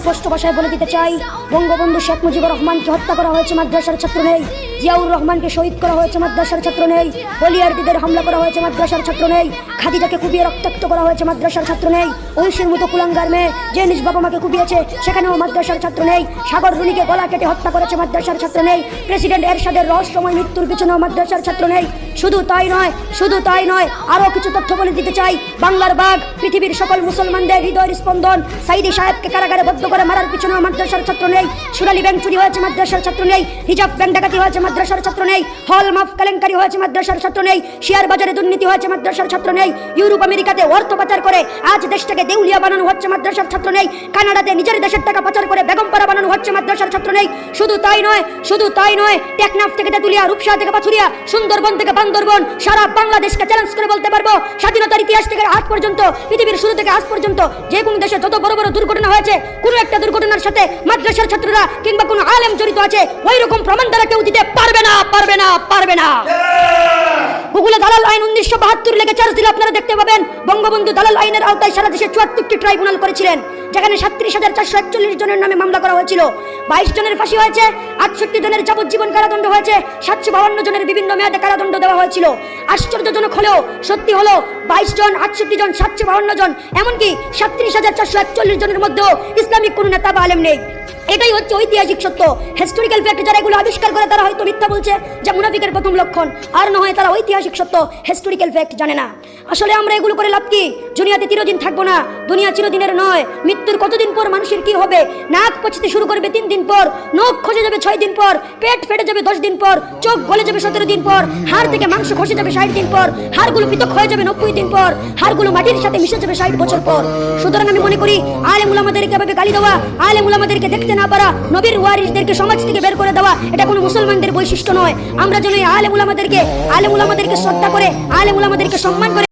স্পষ্ট ভাষায় বলে দিতে চাই, বঙ্গবন্ধু শেখ মুজিবুর রহমানকে হত্যা করা হয়েছে, মাদ্রাসার ছাত্র নেই। জিয়াউর রহমানকে শহীদ করা হয়েছে, মাদ্রাসার ছাত্র নেই। বলিয়ারটিদের হামলা করা হয়েছে, মাদ্রাসার ছাত্র নেই। খাদিজাকে কুপিয়ে রক্তাক্ত করা হয়েছে, মাদ্রাসার ছাত্র নেই। ঐশীর মতো কুলাঙ্গার মেয়ে যে নিজ বাবা মাকে কুপিয়েছে, সেখানেও মাদ্রাসার ছাত্র নেই। সাগর রুনিকে গলা কেটে হত্যা করেছে, মাদ্রাসার ছাত্র নেই। প্রেসিডেন্ট এরশাদের রহস্যময় মৃত্যুর পিছনেও মাদ্রাসার ছাত্র নেই। শুধু তাই নয়, আরো কিছু তথ্য বলে দিতে চাই। বাংলার বাঘ, পৃথিবীর সকল মুসলমানদের হৃদয়ের স্পন্দন সাইদি সাহেবকে কারাগারে বদ্ধ করে মারার পিছনেও মাদ্রাসার ছাত্র নেই। সোনালী ব্যাংক চুরি হয়েছে, মাদ্রাসার ছাত্র নেই। রিজার্ভ ব্যাংক ডাকাতি হয়েছে, মাদ্রাসার ছাত্র নেই। হল মাফ কেলেঙ্কারি হয়েছে, মাদ্রাসার ছাত্র নেই। শেয়ার বাজারে দুর্নীতি হয়েছে, মাদ্রাসার ছাত্র নেই। ইউরোপ আমেরিকাতে অর্থ পাচার করে আজ দেশটাকে দেউলিয়া বানানো হচ্ছে, মাদ্রাসার ছাত্র নেই। কানাডাতে নিজের দেশের টাকা পাচার করে বেগমপাড়া বানানো হচ্ছে, মাদ্রাসার ছাত্র নেই। শুধু তাই নয়, টেকনাফ থেকে তেতুলিয়া, রূপসা থেকে পাথুরিয়া, সুন্দরবন থেকে বান্দরবন, সারা বাংলাদেশকে চ্যালেঞ্জ করে বলতে পারবো, স্বাধীনতার ইতিহাস থেকে আজ পর্যন্ত, পৃথিবীর শুরু থেকে আজ পর্যন্ত যে কোনো দেশে যত বড় বড় দুর্ঘটনা হয়েছে, কোনো একটা দুর্ঘটনার সাথে মাদ্রাসার ছাত্ররা কিংবা কোনো আলেম জড়িত আছে, ওই রকম প্রমাণ দ্বারা কেউ দিতে পারবে না। গুগলে দালাল আইন 1972 লেগে চার্জ দিলে আপনারা দেখতে পাবেন বঙ্গবন্ধু দালাল আইনের আওতায় সারা দেশে 74টি ট্রাইব্যুনাল করেছিলেন, যেখানে 37,441 জনের নামে মামলা করা হয়েছিল। 22 জনের ফাঁসি হয়েছে, 68 জনের যাবজ্জীবন কারাদণ্ড হয়েছে, 752 জনের বিভিন্ন মেয়াদে কারাদণ্ড দেওয়া হয়েছিল। আশ্চর্যজনক হলেও সত্যি হলো, 22 জন, 68 জন, 752 জন, এমনকি 37,441 জনের মধ্যেও ইসলামিক কোনো নেতা বা আলেম নেই। এটাই হচ্ছে ঐতিহাসিক সত্য, হিস্টোরিক্যাল ফ্যাক্ট। যারা এগুলো আবিষ্কার করে তারা হয়তো মিথ্যা বলছে, যা মুনাফিকের প্রথম লক্ষণ। আর না হয় তারা ঐতিহাসিক সত্য, হিস্টোরিক্যাল ফ্যাক্ট জানে না। আসলে আমরা এগুলো করে লাভ কি? দুনিয়াতে চিরদিন থাকবো না, দুনিয়া চিরদিনের নয়। মৃত্যুর কতদিন পর মানুষের কি হবে? নাক পচতে শুরু করবে 3 দিন পর, নখ খসে যাবে 6 দিন পর, পেট ফেটে যাবে 10 দিন পর, চোখ গলে যাবে 17 দিন পর, হাড় থেকে মাংস খসে যাবে 60 দিন পর, হাড়গুলো পৃথক হয়ে যাবে 90 দিন পর, হাড়গুলো মাটির সাথে মিশে যাবে 60 বছর পর। সুতরাং আমি মনে করি আলেম উলামাদেরকে এভাবে গালি দেওয়া, আলেম উলামাদেরকে দেখতে না পারা, নবীর ওয়ারিসদেরকে সমাজ থেকে বের করে দেওয়া, এটা কোনো মুসলমানদের বৈশিষ্ট্য নয়। আমরা যেন আলেম উলামাদেরকে শ্রদ্ধা করে, আলেম উলামাদেরকে সম্মান করে